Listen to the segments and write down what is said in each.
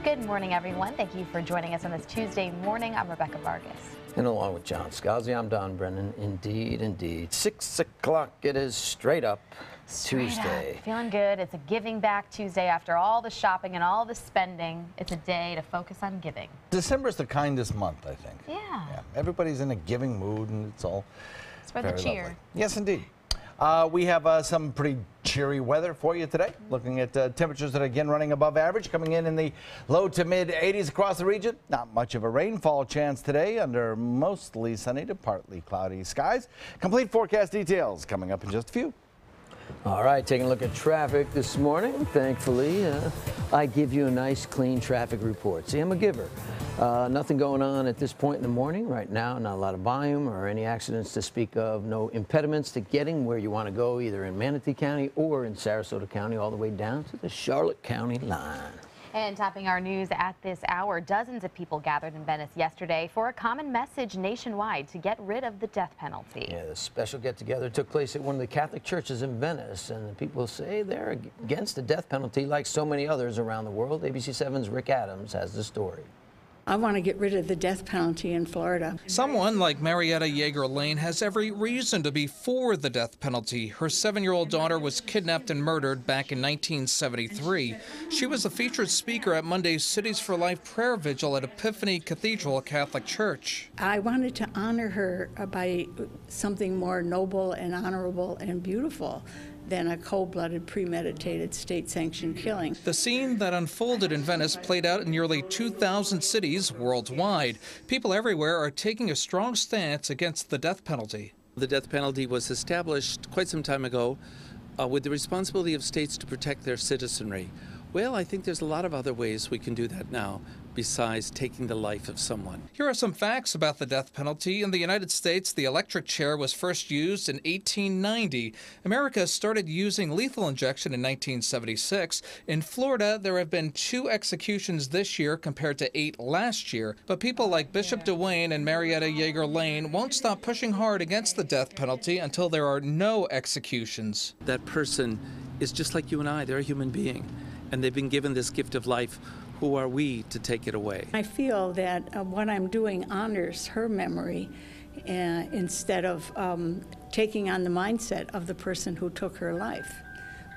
Good morning, everyone. Thank you for joining us on this Tuesday morning. I'm Rebecca Vargas. And along with John Scalzi, I'm Don Brennan. Indeed. 6 o'clock, it is straight up Tuesday. Up. Feeling good. It's a giving back Tuesday after all the shopping and all the spending. It's a day to focus on giving. December is the kindest month, I think. Yeah. Everybody's in a giving mood, and it's all Spread very the cheer. lovely. Yes, indeed. We have some pretty cheery weather for you today. Looking at temperatures that are again running above average, coming in the low to mid 80s across the region. Not much of a rainfall chance today under mostly sunny to partly cloudy skies. Complete forecast details coming up in just a few. All right, taking a look at traffic this morning. Thankfully, I give you a nice, clean traffic report. See, I'm a giver. Nothing going on at this point in the morning. Right now, not a lot of volume or any accidents to speak of. No impediments to getting where you want to go, either in Manatee County or in Sarasota County, all the way down to the Charlotte County line. And topping our news at this hour, dozens of people gathered in Venice yesterday for a common message nationwide to get rid of the death penalty. Yeah, the special get-together took place at one of the Catholic churches in Venice, and the people say they're against the death penalty like so many others around the world. ABC 7's Rick Adams has the story. I want to get rid of the death penalty in Florida. Someone like Marietta Yeager Lane has every reason to be for the death penalty. Her 7-year-old daughter was kidnapped and murdered back in 1973. She was a featured speaker at Monday's Cities for Life prayer vigil at Epiphany Cathedral Catholic Church. I wanted to honor her by something more noble and honorable and beautiful than a cold-blooded, premeditated, state-sanctioned killing. The scene that unfolded in Venice played out in nearly 2,000 cities worldwide. People everywhere are taking a strong stance against the death penalty. The death penalty was established quite some time ago with the responsibility of states to protect their citizenry. Well, I think there's a lot of other ways we can do that now besides taking the life of someone. Here are some facts about the death penalty. In the United States, the electric chair was first used in 1890. America started using lethal injection in 1976. In Florida, there have been 2 executions this year compared to 8 last year. But people like Bishop DeWayne and Marietta Yeager Lane won't stop pushing hard against the death penalty until there are no executions. That person is just like you and I. They're a human being, and they've been given this gift of life. Who are we to take it away? I feel that what I'm doing honors her memory instead of taking on the mindset of the person who took her life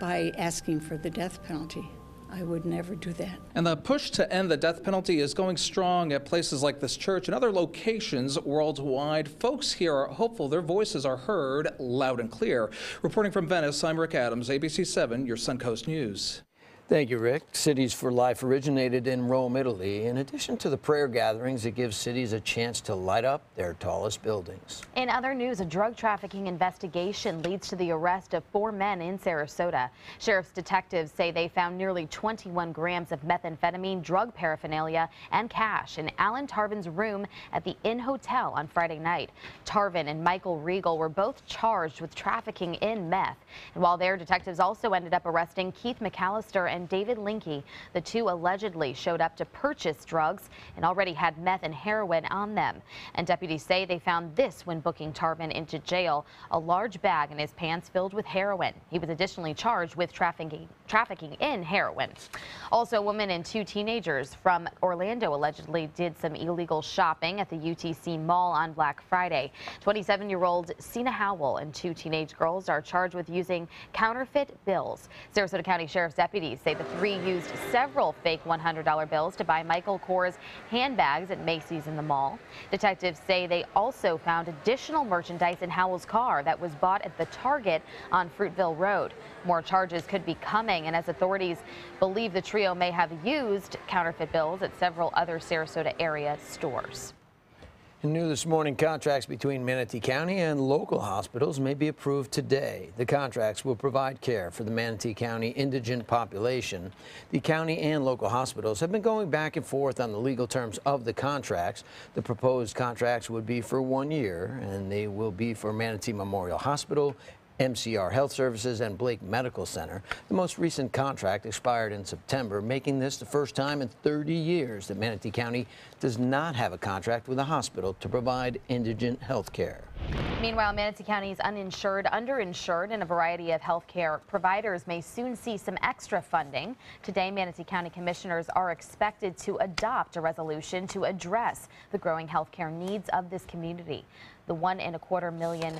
by asking for the death penalty. I would never do that. And the push to end the death penalty is going strong at places like this church and other locations worldwide. Folks here are hopeful their voices are heard loud and clear. Reporting from Venice, I'm Rick Adams, ABC 7, your Suncoast News. Thank you, Rick. Cities for Life originated in Rome, Italy. In addition to the prayer gatherings, it gives cities a chance to light up their tallest buildings. In other news, a drug trafficking investigation leads to the arrest of 4 men in Sarasota. Sheriff's detectives say they found nearly 21 grams of methamphetamine, drug paraphernalia, and cash in Alan Tarvin's room at the Inn Hotel on Friday night. Tarvin and Michael Regal were both charged with trafficking in meth. And while there, detectives also ended up arresting Keith McAllister and David Linke. The 2 allegedly showed up to purchase drugs and already had meth and heroin on them. And deputies say they found this when booking Tarvin into jail, a large bag in his pants filled with heroin. He was additionally charged with trafficking in heroin. Also, a woman and 2 teenagers from Orlando allegedly did some illegal shopping at the UTC Mall on Black Friday. 27-year-old Sina Howell and 2 teenage girls are charged with using counterfeit bills. Sarasota County Sheriff's deputies say the 3 used several fake $100 bills to buy Michael Kors handbags at Macy's in the mall. Detectives say they also found additional merchandise in Howell's car that was bought at the Target on Fruitville Road. More charges could be coming, and as authorities believe the trio may have used counterfeit bills at several other Sarasota area stores. New this morning, contracts between Manatee County and local hospitals may be approved today. The contracts will provide care for the Manatee County indigent population. The county and local hospitals have been going back and forth on the legal terms of the contracts. The proposed contracts would be for 1 year, and they will be for Manatee Memorial Hospital, MCR Health Services, and Blake Medical Center. The most recent contract expired in September, making this the first time in 30 years that Manatee County does not have a contract with a hospital to provide indigent health care. Meanwhile, Manatee County's uninsured, underinsured, and a variety of healthcare providers may soon see some extra funding. Today, Manatee County commissioners are expected to adopt a resolution to address the growing healthcare needs of this community. The $1.25 million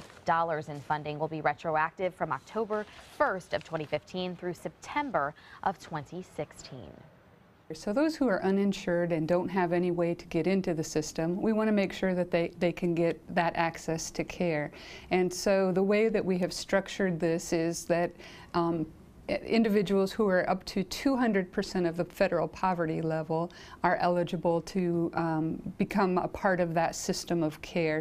in funding will be retroactive from October 1st of 2015 through September of 2016. So those who are uninsured and don't have any way to get into the system, we want to make sure that they can get that access to care. And so the way that we have structured this is that individuals who are up to 200% of the federal poverty level are eligible to become a part of that system of care.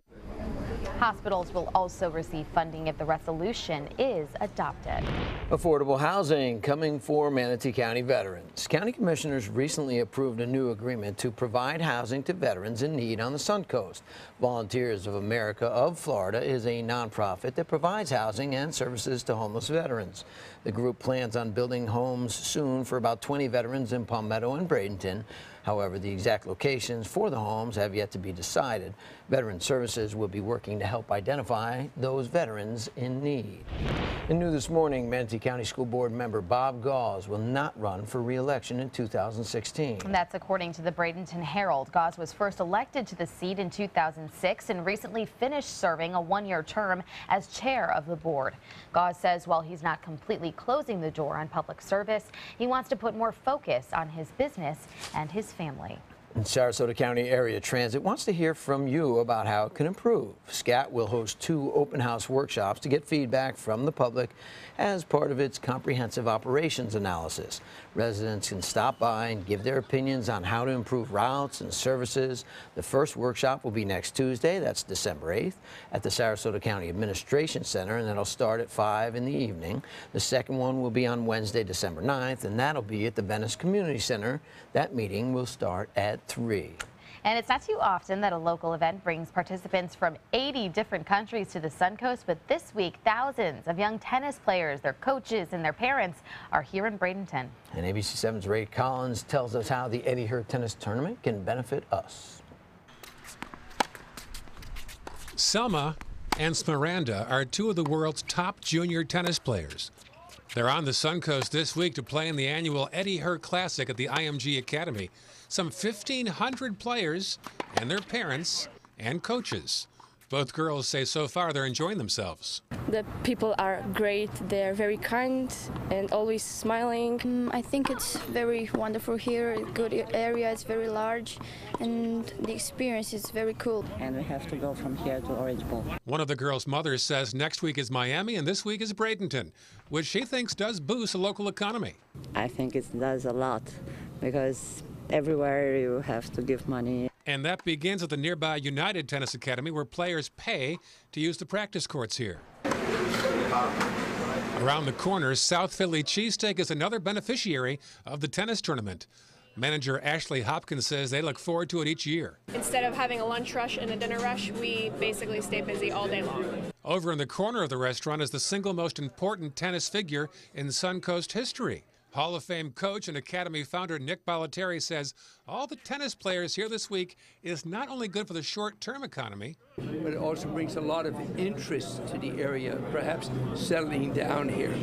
Hospitals will also receive funding if the resolution is adopted. Affordable housing coming for Manatee County veterans. County commissioners recently approved a new agreement to provide housing to veterans in need on the Suncoast. Volunteers of America of Florida is a nonprofit that provides housing and services to homeless veterans. The group plans on building homes soon for about 20 veterans in Palmetto and Bradenton. However, the exact locations for the homes have yet to be decided. Veteran Services will be working to help identify those veterans in need. And new this morning, Manatee County School Board member Bob Gause will not run for re-election in 2016. And that's according to the Bradenton Herald. Gause was first elected to the seat in 2006 and recently finished serving a one-year term as chair of the board. Gause says while he's not completely closing the door on public service, he wants to put more focus on his business and his family. And Sarasota County Area Transit wants to hear from you about how it can improve. SCAT will host 2 open house workshops to get feedback from the public as part of its comprehensive operations analysis. Residents can stop by and give their opinions on how to improve routes and services. The first workshop will be next Tuesday, that's December 8th, at the Sarasota County Administration Center, and that'll start at 5 in the evening. The second one will be on Wednesday, December 9th, and that'll be at the Venice Community Center. That meeting will start at 3. And it's not too often that a local event brings participants from 80 different countries to the Suncoast, but this week thousands of young tennis players, their coaches, and their parents are here in Bradenton. And ABC7's Ray Collins tells us how the Eddie Herr Tennis Tournament can benefit us. Selma and Smiranda are 2 of the world's top junior tennis players. They're on the Suncoast this week to play in the annual Eddie Herr Classic at the IMG Academy. Some 1,500 players and their parents and coaches. Both girls say so far they're enjoying themselves. The people are great. They're very kind and always smiling. I think it's very wonderful here. Good area. It's very large, and the experience is very cool. And we have to go from here to Orange Bowl. One of the girls' mothers says next week is Miami and this week is Bradenton, which she thinks does boost the local economy. I think it does a lot because everywhere you have to give money. And that begins at the nearby United Tennis Academy, where players pay to use the practice courts here. Around the corner, South Philly Cheesesteak is another beneficiary of the tennis tournament. Manager Ashley Hopkins says they look forward to it each year. Instead of having a lunch rush and a dinner rush, we basically stay busy all day long. Over in the corner of the restaurant is the single most important tennis figure in Suncoast history. Hall of Fame coach and Academy founder Nick Bollettieri says all the tennis players here this week is not only good for the short-term economy, but it also brings a lot of interest to the area, perhaps settling down here.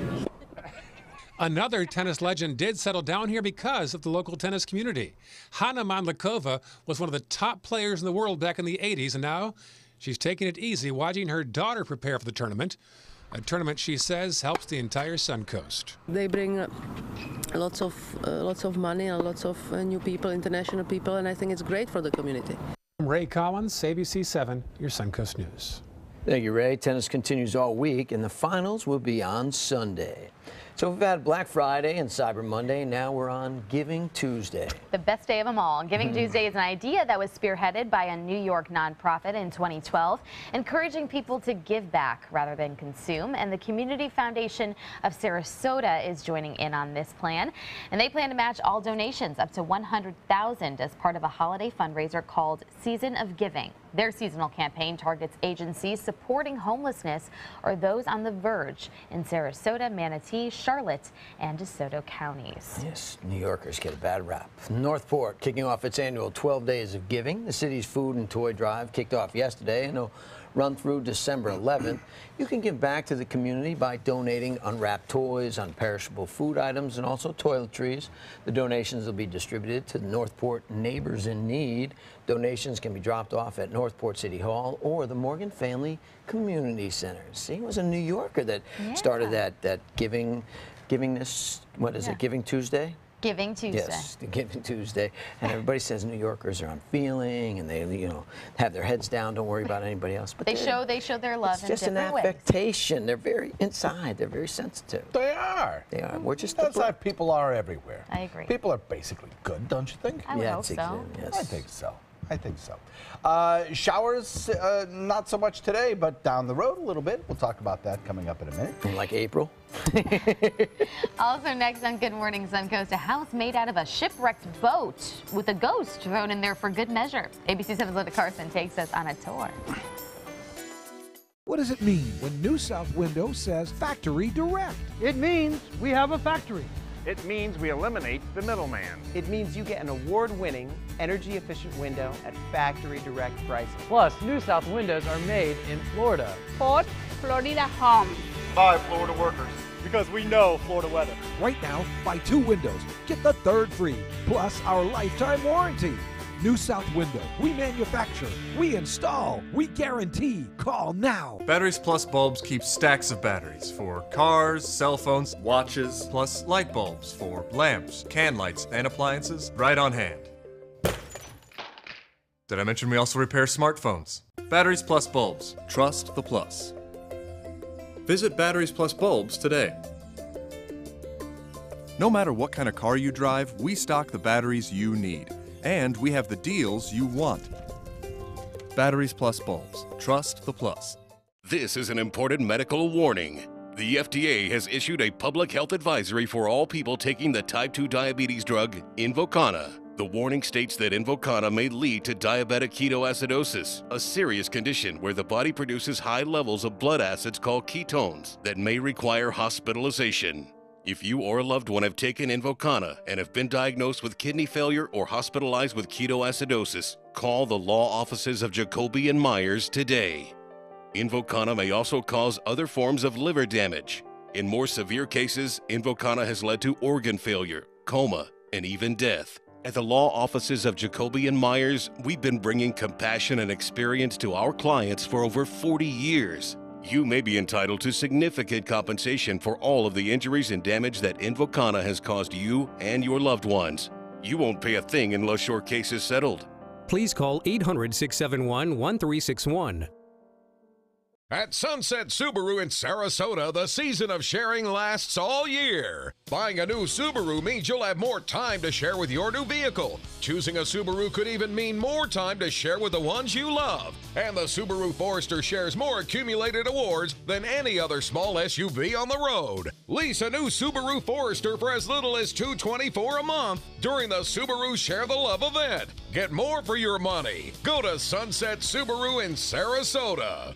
Another tennis legend did settle down here because of the local tennis community. Hanna Mandlikova was one of the top players in the world back in the 80s, and now she's taking it easy watching her daughter prepare for the tournament. A tournament, she says, helps the entire Suncoast. They bring lots of money and lots of new people, international people, and I think it's great for the community. Ray Collins, ABC7, your Suncoast News. Thank you, Ray. Tennis continues all week, and the finals will be on Sunday. So we've had Black Friday and Cyber Monday. Now we're on Giving Tuesday. The best day of them all. Giving Tuesday is an idea that was spearheaded by a New York nonprofit in 2012, encouraging people to give back rather than consume. And the Community Foundation of Sarasota is joining in on this plan. And they plan to match all donations up to $100,000 as part of a holiday fundraiser called Season of Giving. Their seasonal campaign targets agencies supporting homelessness or those on the verge in Sarasota, Manatee, Charlotte, and DeSoto counties. Yes, New Yorkers get a bad rap. Northport kicking off its annual 12 Days of Giving. The city's food and toy drive kicked off yesterday and will run through December 11th. You can give back to the community by donating unwrapped toys, unperishable food items, and also toiletries. The donations will be distributed to the Northport Neighbors in Need. Donations can be dropped off at Northport City Hall or the Morgan Family Community Center. See, it was a New Yorker that started that giving this, what is it, Giving Tuesday? Giving Tuesday. Yes, the Giving Tuesday. And everybody says New Yorkers are unfeeling and they, have their heads down, don't worry about anybody else. But they show their love in different ways. It's just an affectation. They're very inside. They're very sensitive. They are. They are. We're just That's how people are everywhere. I agree. People are basically good, don't you think? I would hope so. Yes. I think so. I think so. Showers, not so much today, but down the road a little bit. We'll talk about that coming up in a minute. Like April. Also next on Good Morning Suncoast, a house made out of a shipwrecked boat with a ghost thrown in there for good measure. ABC 7's Linda Carson takes us on a tour. What does it mean when New South Window says Factory Direct? It means we have a factory. It means we eliminate the middleman. It means you get an award-winning, energy-efficient window at factory direct prices. Plus, New South windows are made in Florida. Port Florida Home. By Florida workers. Because we know Florida weather. Right now, buy 2 windows, get the 3rd free, plus our lifetime warranty. New South Window. We manufacture, we install, we guarantee. Call now. Batteries Plus bulbs keep stacks of batteries for cars, cell phones, watches, plus light bulbs for lamps, can lights, and appliances right on hand. Did I mention we also repair smartphones? Batteries Plus bulbs. Trust the plus. Visit Batteries Plus bulbs today. No matter what kind of car you drive, we stock the batteries you need. And we have the deals you want. Batteries Plus bulbs. Trust the plus. This is an important medical warning. The FDA has issued a public health advisory for all people taking the type 2 diabetes drug Invokana. The warning states that Invokana may lead to diabetic ketoacidosis, a serious condition where the body produces high levels of blood acids called ketones that may require hospitalization. If you or a loved one have taken Invokana and have been diagnosed with kidney failure or hospitalized with ketoacidosis, call the law offices of Jacoby and Myers today. Invokana may also cause other forms of liver damage. In more severe cases, Invokana has led to organ failure, coma, and even death. At the law offices of Jacoby and Myers, we've been bringing compassion and experience to our clients for over 40 years. You may be entitled to significant compensation for all of the injuries and damage that Invokana has caused you and your loved ones. You won't pay a thing unless your case is settled. Please call 800-671-1361. At Sunset Subaru in Sarasota, the season of sharing lasts all year. Buying a new Subaru means you'll have more time to share with your new vehicle. Choosing a Subaru could even mean more time to share with the ones you love. And the Subaru Forester shares more accumulated awards than any other small SUV on the road. Lease a new Subaru Forester for as little as $224 a month during the Subaru Share the Love event. Get more for your money. Go to Sunset Subaru in Sarasota.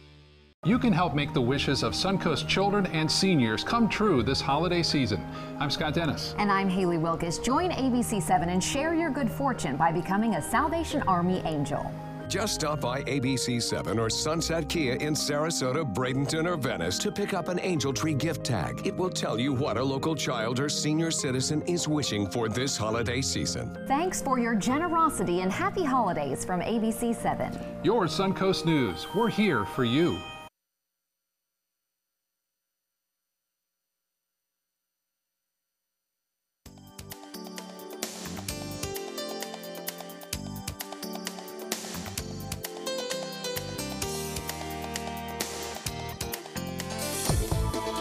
You can help make the wishes of Suncoast children and seniors come true this holiday season. I'm Scott Dennis. And I'm Haley Wilkes. Join ABC 7 and share your good fortune by becoming a Salvation Army Angel. Just stop by ABC 7 or Sunset Kia in Sarasota, Bradenton, or Venice to pick up an Angel Tree gift tag. It will tell you what a local child or senior citizen is wishing for this holiday season. Thanks for your generosity and happy holidays from ABC 7. Your Suncoast News. We're here for you.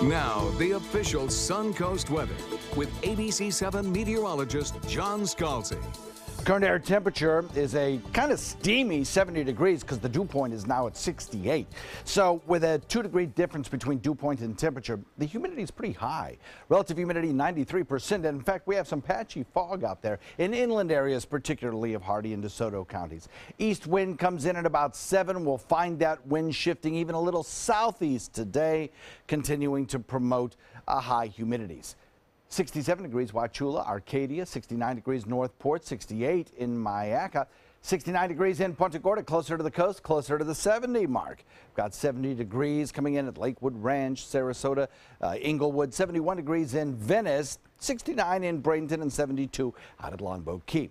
Now, the official Suncoast weather with ABC 7 meteorologist John Scalzi. Current air temperature is a kind of steamy 70 degrees because the dew point is now at 68. So with a 2-degree difference between dew point and temperature, the humidity is pretty high. Relative humidity 93%. And in fact, we have some patchy fog out there in inland areas, particularly of Hardee and DeSoto counties. East wind comes in at about 7. We'll find that wind shifting even a little southeast today, continuing to promote high humidities. 67 degrees Wauchula, Arcadia, 69 degrees Northport, 68 in Myakka, 69 degrees in Punta Gorda, closer to the coast, closer to the 70 mark. We've got 70 degrees coming in at Lakewood Ranch, Sarasota, Inglewood, 71 degrees in Venice, 69 in Bradenton, and 72 out at Longboat Key.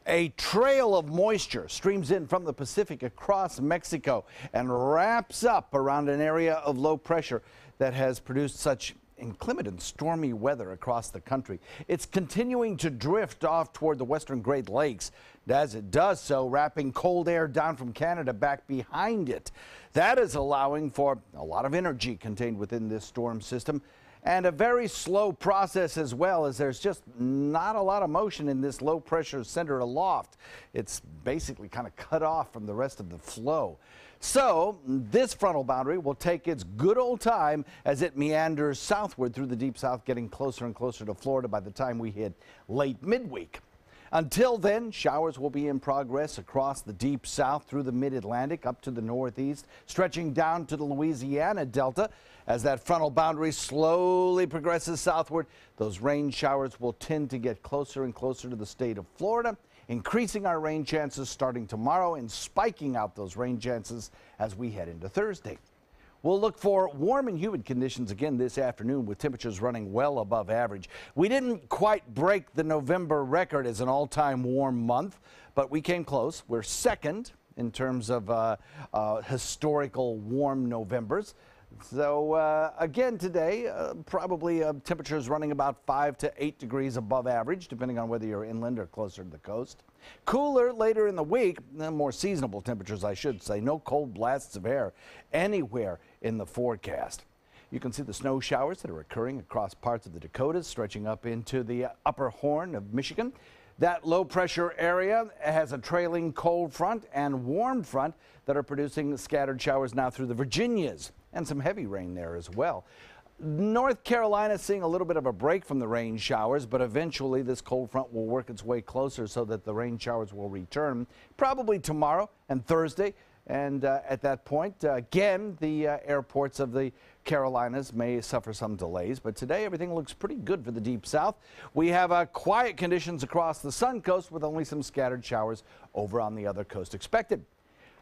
A trail of moisture streams in from the Pacific across Mexico and wraps up around an area of low pressure that has produced such inclement and stormy weather across the country. It's continuing to drift off toward the western Great Lakes. As it does so, wrapping cold air down from Canada back behind it. That is allowing for a lot of energy contained within this storm system, and a very slow process as well, as there's just not a lot of motion in this low pressure center aloft. It's basically kind of cut off from the rest of the flow. So this frontal boundary will take its good old time as it meanders southward through the deep south, getting closer and closer to Florida by the time we hit late midweek. Until then, showers will be in progress across the deep south through the mid-Atlantic up to the northeast, stretching down to the Louisiana Delta. As that frontal boundary slowly progresses southward, those rain showers will tend to get closer and closer to the state of Florida, increasing our rain chances starting tomorrow and spiking out those rain chances as we head into Thursday. We'll look for warm and humid conditions again this afternoon, with temperatures running well above average. We didn't quite break the November record as an all-time warm month, but we came close. We're second in terms of historical warm Novembers. So again today, probably temperatures running about 5 to 8 degrees above average, depending on whether you're inland or closer to the coast. Cooler later in the week, more seasonable temperatures, I should say. No cold blasts of air anywhere in the forecast. You can see the snow showers that are occurring across parts of the Dakotas, stretching up into the upper Horn of Michigan. That low pressure area has a trailing cold front and warm front that are producing scattered showers now through the Virginias, and some heavy rain there as well. North Carolina seeing a little bit of a break from the rain showers, but eventually this cold front will work its way closer so that the rain showers will return probably tomorrow and Thursday. And at that point, again, the airports of the Carolinas may suffer some delays. But today, everything looks pretty good for the deep south. We have quiet conditions across the sun coast with only some scattered showers over on the other coast expected.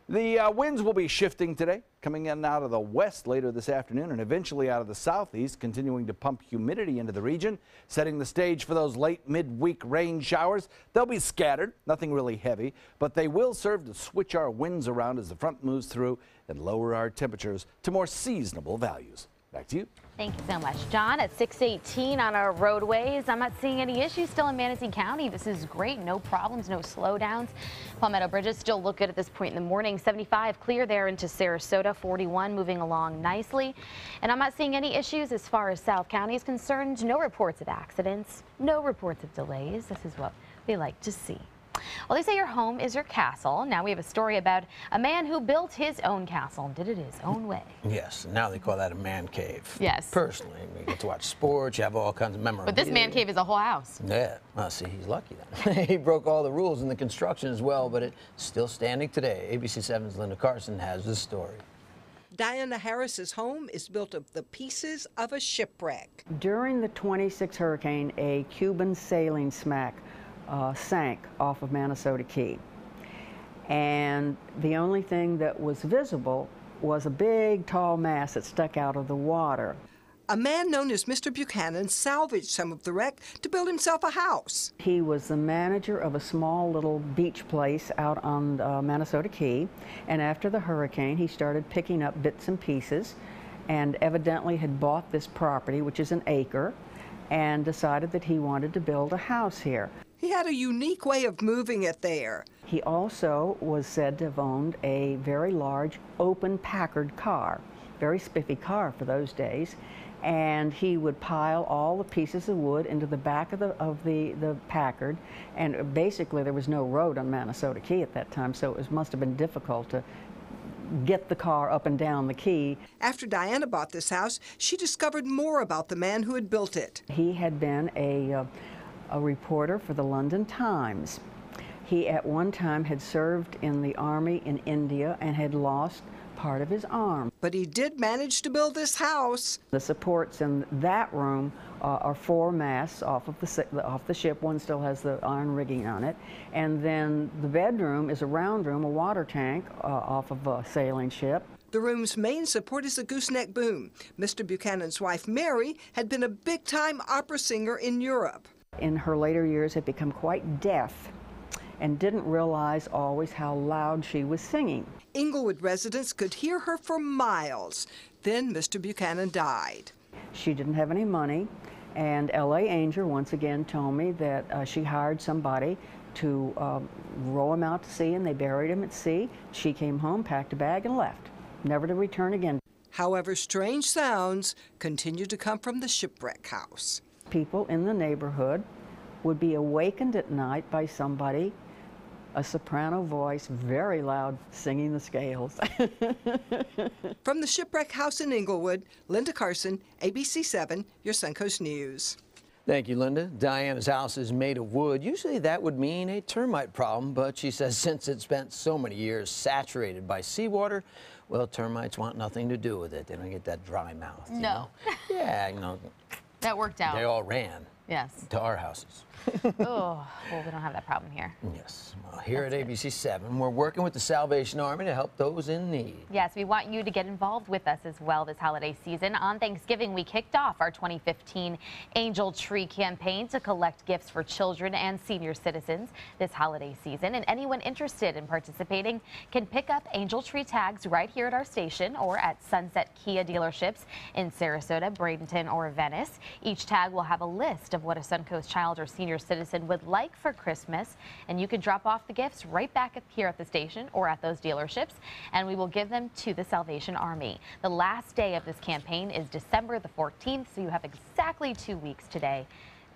The winds will be shifting today, coming in out of the west later this afternoon and eventually out of the southeast, continuing to pump humidity into the region, setting the stage for those late midweek rain showers. They'll be scattered, nothing really heavy, but they will serve to switch our winds around as the front moves through and lower our temperatures to more seasonable values. Back to you. Thank you so much, John. At 6:18 on our roadways, I'm not seeing any issues still in Manatee County. This is great. No problems, no slowdowns. Palmetto Bridges still look good at this point in the morning. 75 clear there into Sarasota. 41 moving along nicely. And I'm not seeing any issues as far as South County is concerned. No reports of accidents, no reports of delays. This is what we like to see. Well, they say your home is your castle. Now we have a story about a man who built his own castle and did it his own way. Yes, now they call that a man cave. Yes. Personally, you get to watch sports, you have all kinds of memorabilia. But this man cave is a whole house. Yeah, well, see, he's lucky then. He broke all the rules in the construction as well, but it's still standing today. ABC 7's Linda Carson has this story. Diana Harris's home is built of the pieces of a shipwreck. During the 26 hurricane, a Cuban sailing smack sank off of Minnesota Key. And the only thing that was visible was a big, tall mast that stuck out of the water. A man known as Mr. Buchanan salvaged some of the wreck to build himself a house. He was the manager of a small little beach place out on Minnesota Key. And after the hurricane, he started picking up bits and pieces and evidently had bought this property, which is an acre, and decided that he wanted to build a house here. He had a unique way of moving it there. He also was said to have owned a very large open Packard car, very spiffy car for those days, and he would pile all the pieces of wood into the back of the Packard, and basically there was no road on Minnesota Key at that time, so it must have been difficult to get the car up and down the key. After Diana bought this house, she discovered more about the man who had built it. He had been a reporter for the London Times. He at one time had served in the army in India and had lost part of his arm. But he did manage to build this house. The supports in that room are 4 masts off of the ship. One still has the iron rigging on it. And then the bedroom is a round room, a water tank off of a sailing ship. The room's main support is a gooseneck boom. Mr. Buchanan's wife, Mary, had been a big-time opera singer in Europe. In her later years had become quite deaf and didn't realize always how loud she was singing. Inglewood residents could hear her for miles. Then Mr. Buchanan died. She didn't have any money, and L.A. Angel once again told me that she hired somebody to row him out to sea, and they buried him at sea. She came home, packed a bag, and left, never to return again. However, strange sounds continued to come from the shipwreck house. People in the neighborhood would be awakened at night by somebody, a soprano voice, very loud, singing the scales. From the shipwreck house in Inglewood, Linda Carson, ABC 7, your Suncoast News. Thank you, Linda. Diana's house is made of wood. Usually that would mean a termite problem, but she says since it's spent so many years saturated by seawater, well, termites want nothing to do with it. They don't get that dry mouth. No. Know? Yeah, That worked out. They all ran. Yes. To our houses. Oh, well, we don't have that problem here. Yes. Well, here at ABC 7, we're working with the Salvation Army to help those in need. Yes, we want you to get involved with us as well this holiday season. On Thanksgiving, we kicked off our 2015 Angel Tree campaign to collect gifts for children and senior citizens this holiday season. And anyone interested in participating can pick up Angel Tree tags right here at our station or at Sunset Kia dealerships in Sarasota, Bradenton, or Venice. Each tag will have a list of what a Suncoast child or senior citizen would like for Christmas, and you can drop off the gifts right back up here at the station or at those dealerships, and we will give them to the Salvation Army. The last day of this campaign is December the 14th, so you have exactly 2 weeks today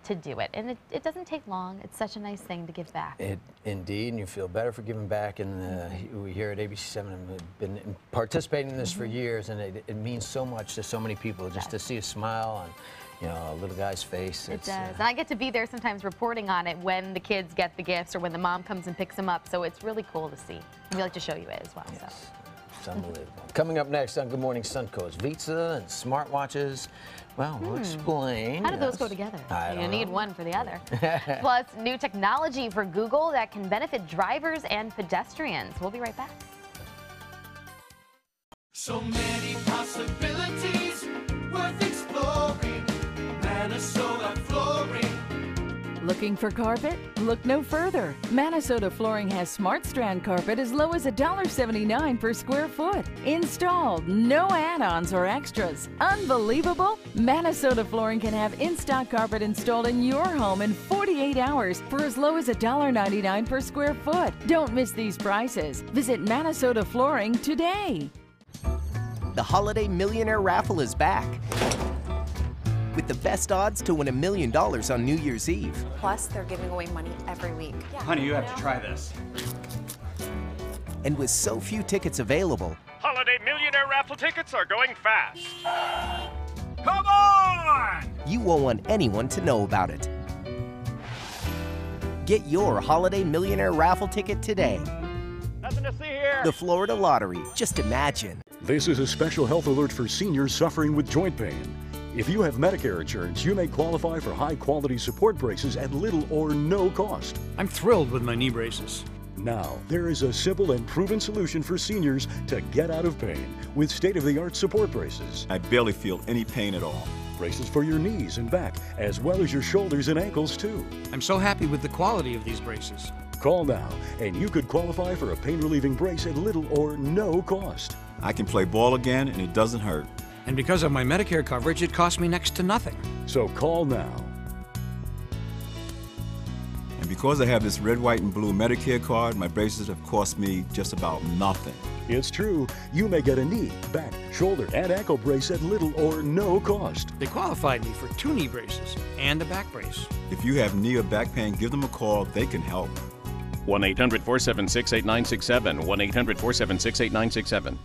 to do it. And it doesn't take long. It's such a nice thing to give back. Indeed, and you feel better for giving back. And we here at ABC 7 have been participating in this for years, and it means so much to so many people just to see a smile on a little guy's face. It does. And I get to be there sometimes reporting on it when the kids get the gifts or when the mom comes and picks them up. So it's really cool to see. We like to show you it as well. Yes. So. It's unbelievable. Coming up next on Good Morning Suncoast, Visa and smartwatches. Well, we'll explain. How do those go together? You need one for the other. Yeah. Plus, new technology for Google that can benefit drivers and pedestrians. We'll be right back. So many possibilities worth exploring. Manitoba Flooring. Looking for carpet? Look no further. Manitoba Flooring has Smart Strand carpet as low as $1.79 per square foot. Installed, no add-ons or extras. Unbelievable? Manitoba Flooring can have in-stock carpet installed in your home in 48 hours for as low as $1.99 per square foot. Don't miss these prices. Visit Manitoba Flooring today. The Holiday Millionaire Raffle is back, with the best odds to win $1 million on New Year's Eve. Plus, they're giving away money every week. Honey, you have to try this. And with so few tickets available, Holiday Millionaire Raffle tickets are going fast. Come on! you won't want anyone to know about it. Get your Holiday Millionaire Raffle ticket today. Nothing to see here. The Florida Lottery. Just imagine. This is a special health alert for seniors suffering with joint pain. If you have Medicare insurance, you may qualify for high-quality support braces at little or no cost. I'm thrilled with my knee braces. Now, there is a simple and proven solution for seniors to get out of pain with state-of-the-art support braces. I barely feel any pain at all. Braces for your knees and back, as well as your shoulders and ankles, too. I'm so happy with the quality of these braces. Call now, and you could qualify for a pain-relieving brace at little or no cost. I can play ball again, and it doesn't hurt. And because of my Medicare coverage, it costs me next to nothing. So call now. And because I have this red, white, and blue Medicare card, my braces have cost me just about nothing. It's true. You may get a knee, back, shoulder, and ankle brace at little or no cost. They qualified me for 2 knee braces and a back brace. If you have knee or back pain, give them a call. They can help. 1-800-476-8967. 1-800-476-8967.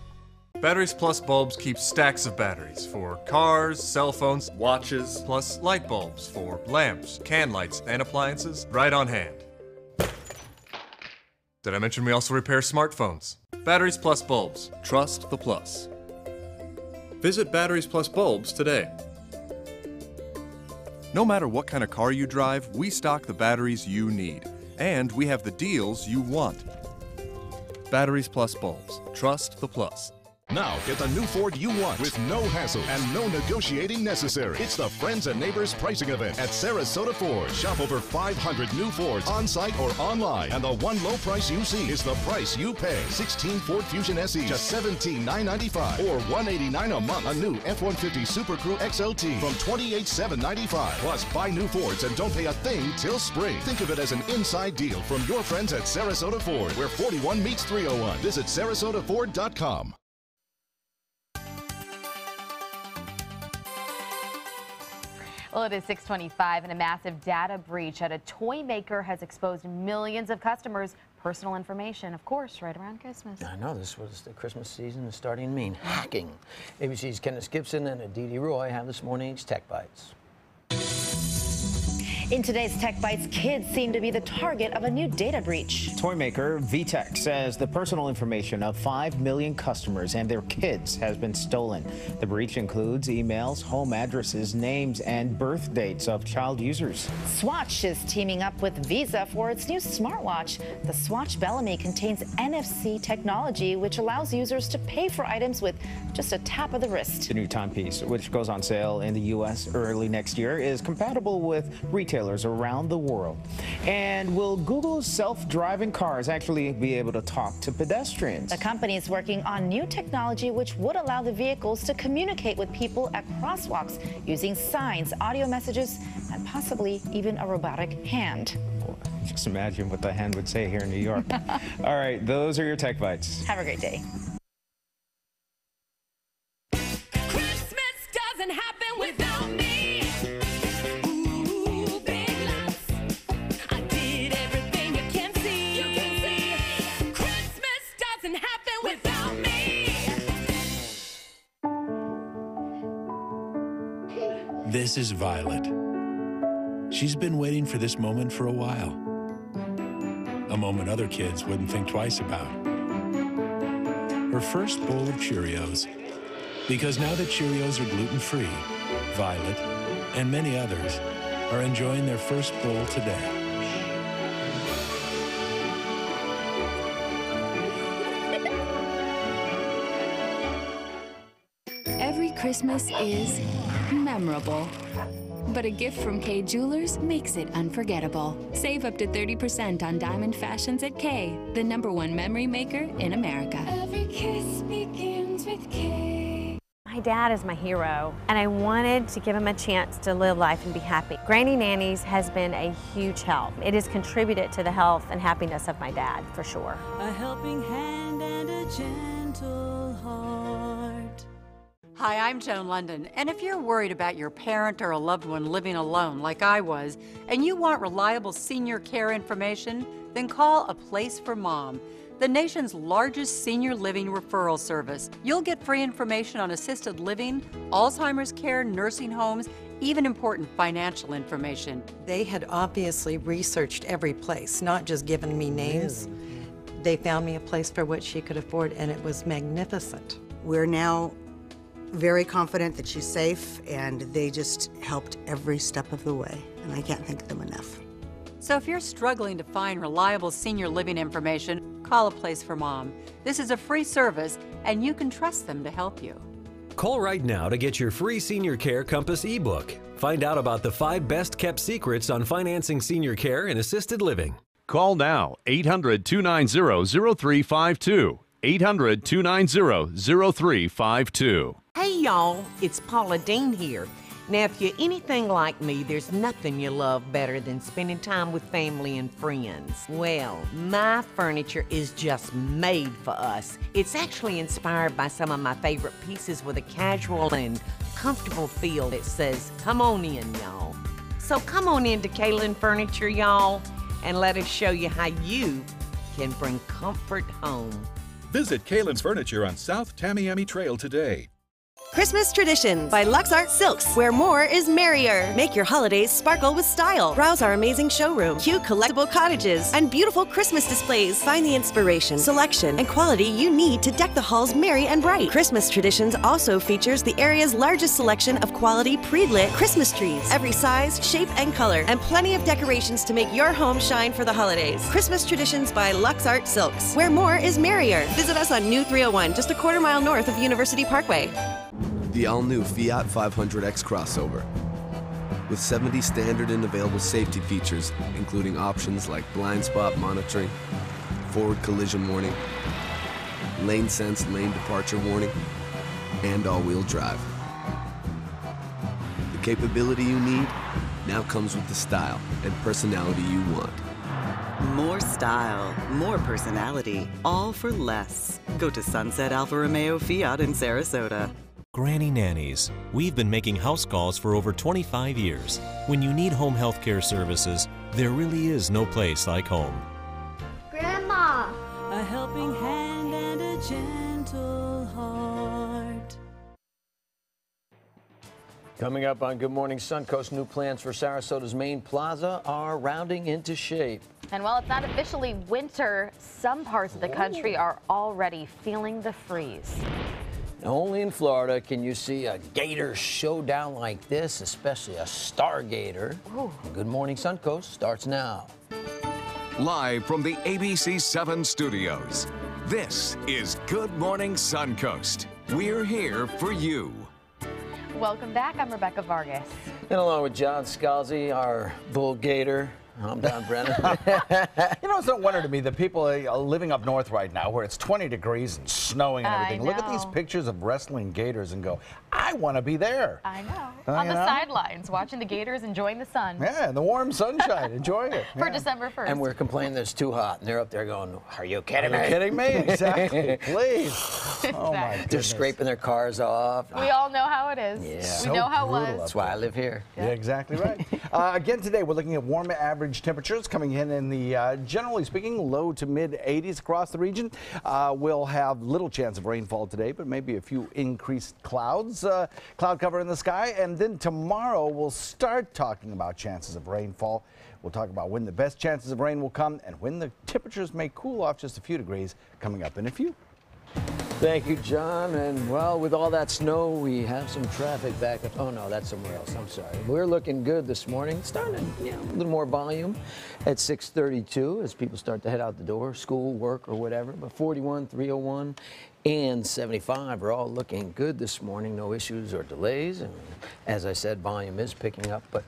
Batteries Plus bulbs keep stacks of batteries for cars, cell phones, watches, plus light bulbs for lamps, can lights, and appliances right on hand. Did I mention we also repair smartphones? Batteries Plus Bulbs. Trust the plus. Visit Batteries Plus Bulbs today. No matter what kind of car you drive, we stock the batteries you need. And we have the deals you want. Batteries Plus Bulbs. Trust the plus. Now get the new Ford you want with no hassle and no negotiating necessary. It's the Friends and Neighbors pricing event at Sarasota Ford. Shop over 500 new Fords on-site or online. And the one low price you see is the price you pay. 16 Ford Fusion SE, just $17,995 or $189 a month. A new F-150 Super Crew XLT from $28,795. Plus, buy new Fords and don't pay a thing till spring. Think of it as an inside deal from your friends at Sarasota Ford, where 41 meets 301. Visit sarasotaford.com. Well, it is 6:25, and a massive data breach at a toy maker has exposed millions of customers' personal information, of course, right around Christmas. I know, this was the Christmas season is starting to mean hacking. ABC's Kenneth Gibson and Aditi Roy have this morning's Tech Bites. In today's Tech Bites, kids seem to be the target of a new data breach. Toy maker VTech says the personal information of 5 million customers and their kids has been stolen. The breach includes emails, home addresses, names, and birth dates of child users. Swatch is teaming up with Visa for its new smartwatch. The Swatch Bellamy contains NFC technology, which allows users to pay for items with just a tap of the wrist. The new timepiece, which goes on sale in the U.S. early next year, is compatible with retailers around the world. And will Google's self-driving cars actually be able to talk to pedestrians? The company is working on new technology which would allow the vehicles to communicate with people at crosswalks using signs, audio messages, and possibly even a robotic hand. Just imagine what the hand would say here in New York. All right, those are your Tech Bites. Have a great day. Christmas doesn't happen without me. This is Violet. She's been waiting for this moment for a while. A moment other kids wouldn't think twice about. Her first bowl of Cheerios. Because now that Cheerios are gluten-free, Violet and many others are enjoying their first bowl today. Every Christmas is memorable, but a gift from Kay Jewelers makes it unforgettable. Save up to 30% on diamond fashions at Kay, the #1 memory maker in America. Every kiss begins with Kay. My dad is my hero, and I wanted to give him a chance to live life and be happy. Granny Nannies has been a huge help. It has contributed to the health and happiness of my dad, for sure. A helping hand and a gentle heart. Hi, I'm Joan London, and if you're worried about your parent or a loved one living alone like I was, and you want reliable senior care information, then call A Place for Mom, the nation's largest senior living referral service. You'll get free information on assisted living, Alzheimer's care, nursing homes, even important financial information. They had obviously researched every place, not just given me names. They found me a place for what she could afford, and it was magnificent. We're now very confident that she's safe, and they just helped every step of the way, and I can't thank them enough. So if you're struggling to find reliable senior living information, call A Place for Mom. This is a free service, and you can trust them to help you. Call right now to get your free Senior Care Compass ebook. Find out about the 5 best-kept secrets on financing senior care and assisted living. Call now, 800-290-0352. 800-290-0352. Hey y'all, it's Paula Dean here. Now if you're anything like me, there's nothing you love better than spending time with family and friends. Well, my furniture is just made for us. It's actually inspired by some of my favorite pieces with a casual and comfortable feel that says, come on in, y'all. So come on in to Kalen Furniture, y'all, and let us show you how you can bring comfort home. Visit Kalen's Furniture on South Tamiami Trail today. Christmas Traditions by LuxArt Silks, where more is merrier. Make your holidays sparkle with style. Browse our amazing showroom, cute collectible cottages, and beautiful Christmas displays. Find the inspiration, selection, and quality you need to deck the halls merry and bright. Christmas Traditions also features the area's largest selection of quality pre-lit Christmas trees, every size, shape, and color, and plenty of decorations to make your home shine for the holidays. Christmas Traditions by LuxArt Silks, where more is merrier. Visit us on New 301, just a quarter-mile north of University Parkway. The all-new Fiat 500X crossover. With 70 standard and available safety features, including options like blind spot monitoring, forward collision warning, lane sense lane departure warning, and all-wheel drive. The capability you need now comes with the style and personality you want. More style, more personality, all for less. Go to Sunset Alfa Romeo Fiat in Sarasota. Granny Nannies. We've been making house calls for over 25 years. When you need home health care services, there really is no place like home. Grandma! A helping hand and a gentle heart. Coming up on Good Morning Suncoast, new plans for Sarasota's main plaza are rounding into shape. And while it's not officially winter, some parts of the country are already feeling the freeze. Only in Florida can you see a gator showdown like this, especially a star gator. Good Morning Suncoast starts now. Live from the ABC 7 studios, this is Good Morning Suncoast. We're here for you. Welcome back. I'm Rebecca Vargas. And along with John Scalzi, our bull gator, I'm Don Brennan. You know, it's no wonder to me that people are living up north right now where it's 20 degrees and snowing and everything. Look at these pictures of wrestling gators and go, I want to be there. I know. On the sidelines, watching the gators, enjoying the sun. Yeah, the warm sunshine, enjoying it. For December 1st. And we're complaining that it's too hot, and they're up there going, are you kidding me? Are you kidding me? Exactly, please. Oh, my goodness. They're scraping their cars off. We all know how it is. Yeah. We know how it was. That's why I live here. Yeah, exactly right. Again today, we're looking at warm average temperatures coming in the, generally speaking, low to mid 80s across the region. We'll have little chance of rainfall today, but maybe a few increased clouds, cloud cover in the sky. And then tomorrow, we'll start talking about chances of rainfall. We'll talk about when the best chances of rain will come and when the temperatures may cool off just a few degrees coming up in a few. Thank you, John. And, well, with all that snow, we have some traffic back up. Oh, no, that's somewhere else. I'm sorry. We're looking good this morning. Starting a little more volume at 6:32 as people start to head out the door, school, work, or whatever. But 41, 301, and 75 are all looking good this morning. No issues or delays. And as I said, volume is picking up. But,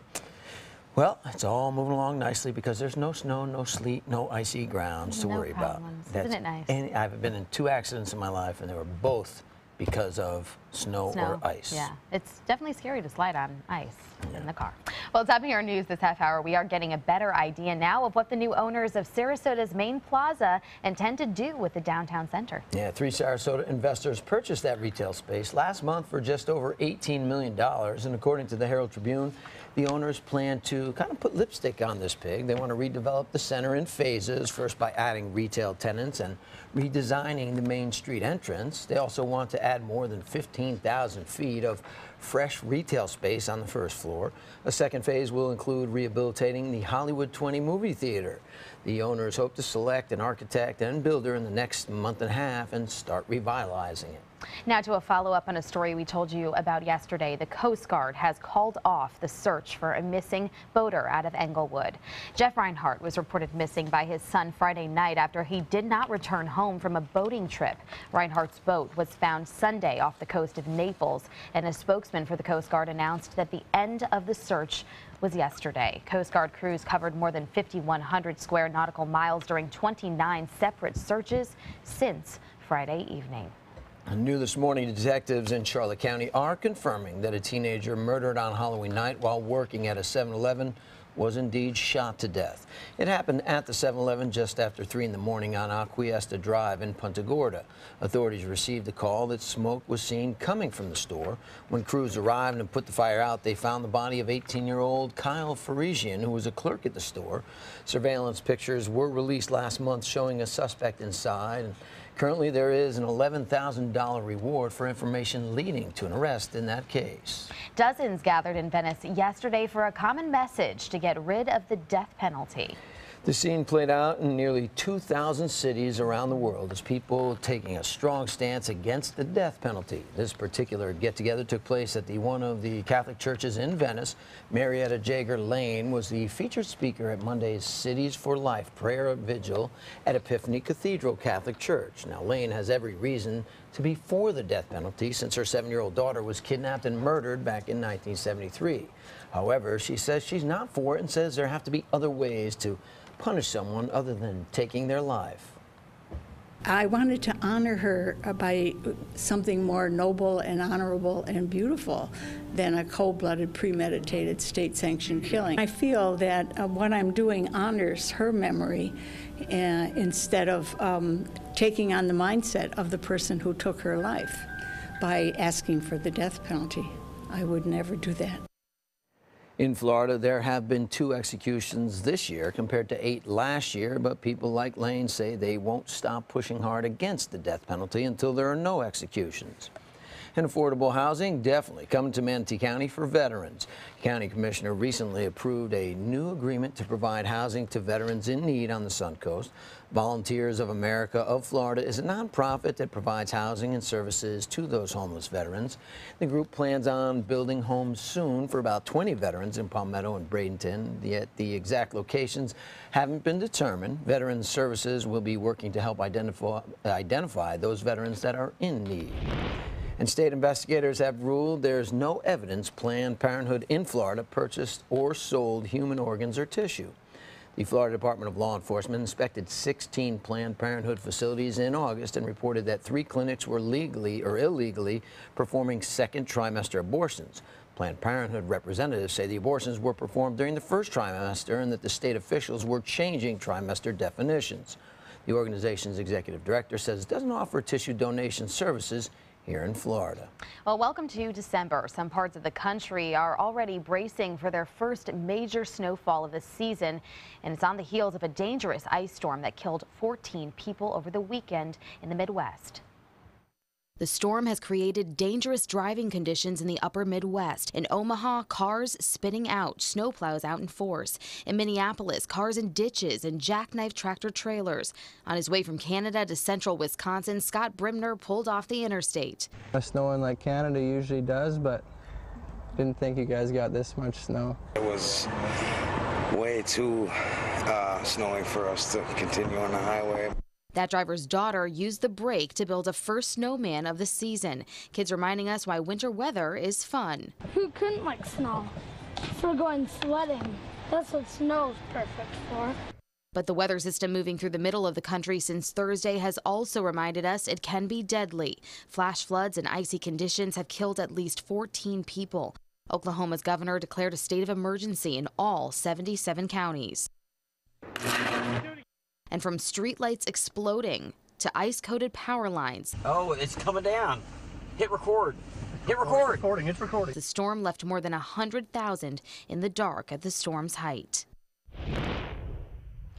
well, it's all moving along nicely because there's no snow, no sleet, no icy grounds to worry about. Isn't it nice? And I've been in 2 accidents in my life, and they were both because of snow or ice. Yeah, it's definitely scary to slide on ice in the car. Well, topping our news this half hour, we are getting a better idea now of what the new owners of Sarasota's main plaza intend to do with the downtown center. Yeah, 3 Sarasota investors purchased that retail space last month for just over $18 million. And according to the Herald Tribune, the owners plan to kind of put lipstick on this pig. They want to redevelop the center in phases, first by adding retail tenants and redesigning the main street entrance. They also want to add more than 15,000 feet of fresh retail space on the first floor. A second phase will include rehabilitating the Hollywood 20 movie theater. The owners hope to select an architect and builder in the next month and a half and start revitalizing it. Now to a follow-up on a story we told you about yesterday. The Coast Guard has called off the search for a missing boater out of Englewood. Jeff Reinhart was reported missing by his son Friday night after he did not return home from a boating trip. Reinhart's boat was found Sunday off the coast of Naples, and a spokesman for the Coast Guard announced that the end of the search was yesterday. Coast Guard crews covered more than 5,100 square nautical miles during 29 separate searches since Friday evening. New this morning, detectives in Charlotte County are confirming that a teenager murdered on Halloween night while working at a 7-Eleven was indeed shot to death. It happened at the 7-Eleven just after 3 in the morning on Aquiesta Drive in Punta Gorda. Authorities received a call that smoke was seen coming from the store. When crews arrived and put the fire out, they found the body of 18-year-old Kyle Farisian, who was a clerk at the store. Surveillance pictures were released last month showing a suspect inside. And Currently, there is an $11,000 reward for information leading to an arrest in that case. Dozens gathered in Venice yesterday for a common message to get rid of the death penalty. The scene played out in nearly 2,000 cities around the world as people taking a strong stance against the death penalty. This particular get-together took place at one of the Catholic churches in Venice. Marietta Jaeger Lane was the featured speaker at Monday's Cities for Life prayer vigil at Epiphany Cathedral Catholic Church. Now, Lane has every reason to be for the death penalty since her 7-year-old daughter was kidnapped and murdered back in 1973. However, she says she's not for it and says there have to be other ways to punish someone other than taking their life. I wanted to honor her by something more noble and honorable and beautiful than a cold-blooded, premeditated, state-sanctioned killing. I feel that what I'm doing honors her memory instead of taking on the mindset of the person who took her life by asking for the death penalty. I would never do that. In Florida, there have been 2 executions this year compared to 8 last year, but people like Lane say they won't stop pushing hard against the death penalty until there are no executions. And affordable housing definitely coming to Manatee County for veterans. County Commissioner recently approved a new agreement to provide housing to veterans in need on the Sun Coast. Volunteers of America of Florida is a nonprofit that provides housing and services to those homeless veterans. The group plans on building homes soon for about 20 veterans in Palmetto and Bradenton, yet the exact locations haven't been determined. Veterans Services will be working to help identify those veterans that are in need. And state investigators have ruled there's no evidence Planned Parenthood in Florida purchased or sold human organs or tissue. The Florida Department of Law Enforcement inspected 16 Planned Parenthood facilities in August and reported that 3 clinics were legally or illegally performing second trimester abortions. Planned Parenthood representatives say the abortions were performed during the first trimester and that the state officials were changing trimester definitions. The organization's executive director says it doesn't offer tissue donation services here in Florida. Well, welcome to December. Some parts of the country are already bracing for their first major snowfall of the season, and it's on the heels of a dangerous ice storm that killed 14 people over the weekend in the Midwest. The storm has created dangerous driving conditions in the upper Midwest. In Omaha, cars spinning out, snowplows out in force. In Minneapolis, cars in ditches and jackknife tractor trailers. On his way from Canada to central Wisconsin, Scott Brimner pulled off the interstate. Snowing like Canada usually does, but didn't think you guys got this much snow. It was way too snowing for us to continue on the highway. That driver's daughter used the brake to build a first snowman of the season. Kids reminding us why winter weather is fun. Who couldn't like snow? For going sledding. That's what snow's perfect for. But the weather system moving through the middle of the country since Thursday has also reminded us it can be deadly. Flash floods and icy conditions have killed at least 14 people. Oklahoma's governor declared a state of emergency in all 77 counties. And from streetlights exploding to ice-coated power lines. Oh, it's coming down. Hit record. Hit record. It's recording. The storm left more than 100,000 in the dark at the storm's height.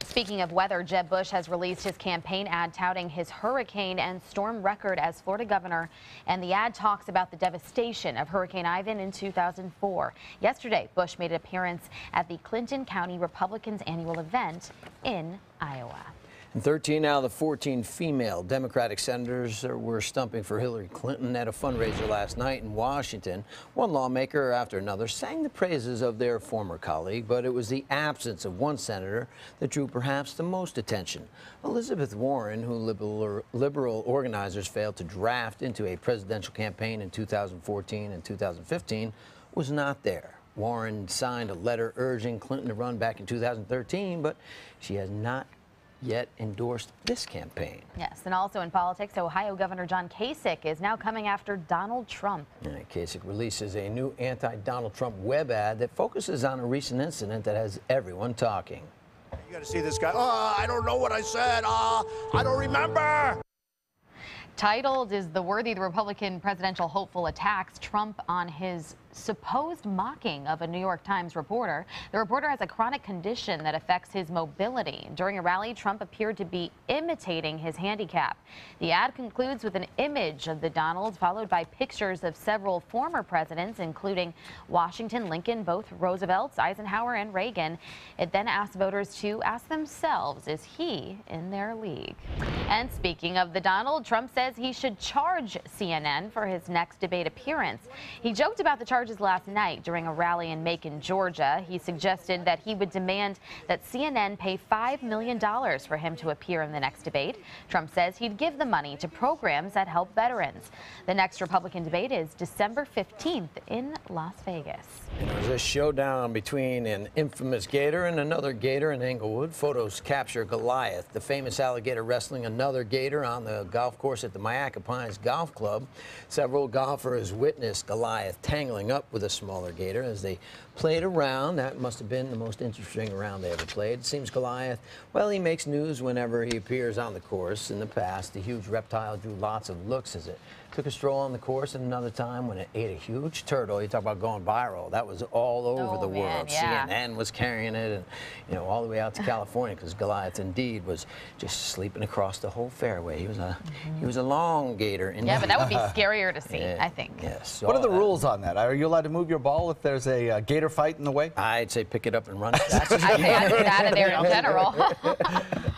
Speaking of weather, Jeb Bush has released his campaign ad touting his hurricane and storm record as Florida governor, and the ad talks about the devastation of Hurricane Ivan in 2004. Yesterday, Bush made an appearance at the Clinton County Republicans' annual event in Iowa. And 13 out of the 14 female Democratic senators were stumping for Hillary Clinton at a fundraiser last night in Washington. One lawmaker after another sang the praises of their former colleague, but it was the absence of one senator that drew perhaps the most attention. Elizabeth Warren, who liberal organizers failed to draft into a presidential campaign in 2014 and 2015, was not there. Warren signed a letter urging Clinton to run back in 2013, but she has not yet endorsed this campaign. Yes, and also in politics, Ohio Governor John Kasich is now coming after Donald Trump. Kasich releases a new anti-Donald Trump web ad that focuses on a recent incident that has everyone talking. You got to see this guy. I don't know what I said. I don't remember. Titled, "Is the Worthy the Republican Presidential Hopeful Attacks Trump on His supposed mocking of a New York Times reporter. The reporter has a chronic condition that affects his mobility. During a rally, Trump appeared to be imitating his handicap. The ad concludes with an image of the Donald, followed by pictures of several former presidents, including Washington, Lincoln, both Roosevelts, Eisenhower, and Reagan. It then asks voters to ask themselves, is he in their league? And speaking of the Donald, Trump says he should charge CNN for his next debate appearance. He joked about the charges last night during a rally in Macon, Georgia. He suggested that he would demand that CNN pay $5 million for him to appear in the next debate. Trump says he'd give the money to programs that help veterans. The next Republican debate is December 15th in Las Vegas. There's a showdown between an infamous gator and another gator in Englewood. Photos capture Goliath, the famous alligator, wrestling another gator on the golf course at the Myakka Pines Golf Club. Several golfers witnessed Goliath tangling up with a smaller gator as they played around. That must have been the most interesting round they ever played. It seems Goliath, well, he makes news whenever he appears on the course. In the past, the huge reptile drew lots of looks as it took a stroll on the course, and another time when it ate a huge turtle. You talk about going viral. That was all over the world. Yeah. CNN was carrying it, and you know, all the way out to California, because Goliath indeed was just sleeping across the whole fairway. He was a long gator. Yeah, but that would be scarier to see, I think. Yes. What are the rules on that? Are you allowed to move your ball if there's a gator fight in the way? I'd say pick it up and run it fast. I'd say I'd get out of there in general.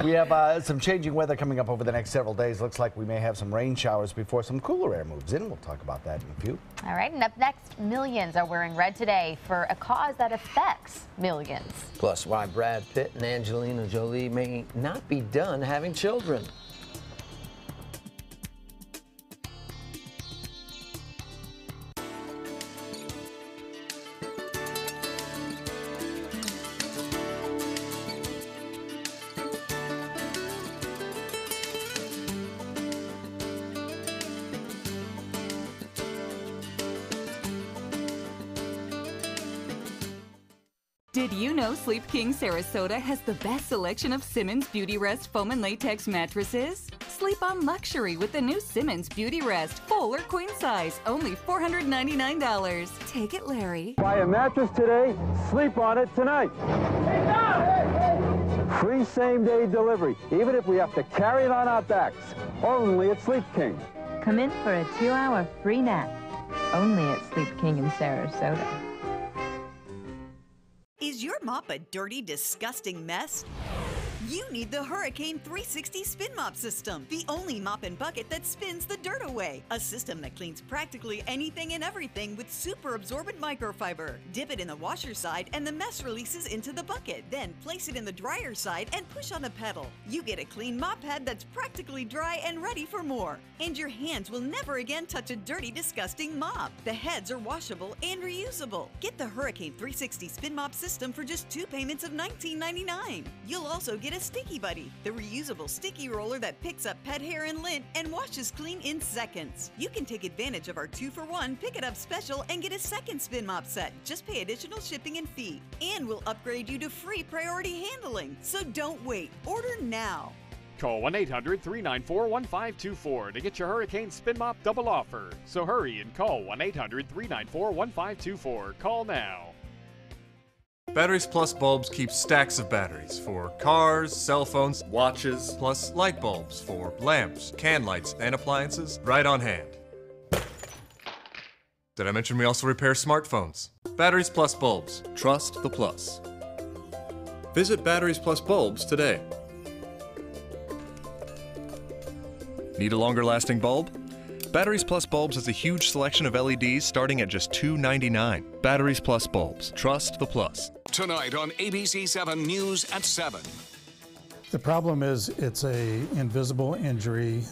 We have some changing weather coming up over the next several days. Looks like we may have some rain showers before some cooler air moves in. We'll talk about that in a few. All right, and up next, millions are wearing red today for a cause that affects millions. Plus, why Brad Pitt and Angelina Jolie may not be done having children. Did you know Sleep King Sarasota has the best selection of Simmons Beauty Rest foam and latex mattresses? Sleep on luxury with the new Simmons Beauty Rest, full or queen size, only $499. Take it, Larry. Buy a mattress today, sleep on it tonight. Free same-day delivery, even if we have to carry it on our backs. Only at Sleep King. Come in for a 2-hour free nap. Only at Sleep King in Sarasota. Is your mop a dirty, disgusting mess? You need the Hurricane 360 Spin Mop System, the only mop and bucket that spins the dirt away. A system that cleans practically anything and everything with super absorbent microfiber. Dip it in the washer side and the mess releases into the bucket. Then place it in the dryer side and push on the pedal. You get a clean mop pad that's practically dry and ready for more. And your hands will never again touch a dirty, disgusting mop. The heads are washable and reusable. Get the Hurricane 360 Spin Mop System for just 2 payments of $19.99. You'll also get a Sticky Buddy, the reusable sticky roller that picks up pet hair and lint and washes clean in seconds. You can take advantage of our 2-for-1 Pick It Up special and get a second spin mop set. Just pay additional shipping and fee. And we'll upgrade you to free priority handling. So don't wait. Order now. Call 1-800-394-1524 to get your Hurricane Spin Mop double offer. So hurry and call 1-800-394-1524. Call now. Batteries Plus bulbs keep stacks of batteries for cars, cell phones, watches, plus light bulbs for lamps, can lights, and appliances right on hand. Did I mention we also repair smartphones? Batteries Plus bulbs. Trust the plus. Visit Batteries Plus bulbs today. Need a longer lasting bulb? Batteries Plus bulbs has a huge selection of LEDs starting at just $2.99. Batteries Plus bulbs. Trust the plus. Tonight on ABC 7 News at 7. The problem is it's an invisible injury.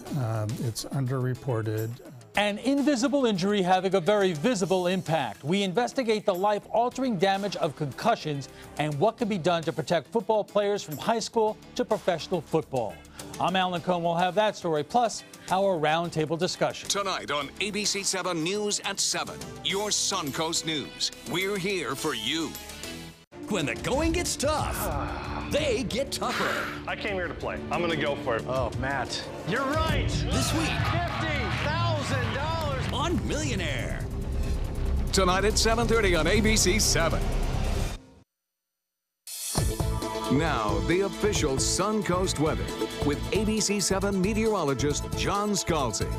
It's underreported. An invisible injury having a very visible impact. We investigate the life-altering damage of concussions and what can be done to protect football players from high school to professional football. I'm Alan Cohn. We'll have that story, plus our roundtable discussion. Tonight on ABC 7 News at 7. Your Suncoast News. We're here for you. When the going gets tough, they get tougher. I came here to play. I'm going to go for it. Oh, Matt. You're right. This week, $50,000 on Millionaire. tonight at 7:30 on ABC 7. Now, the official Suncoast weather with ABC 7 meteorologist John Scalzi.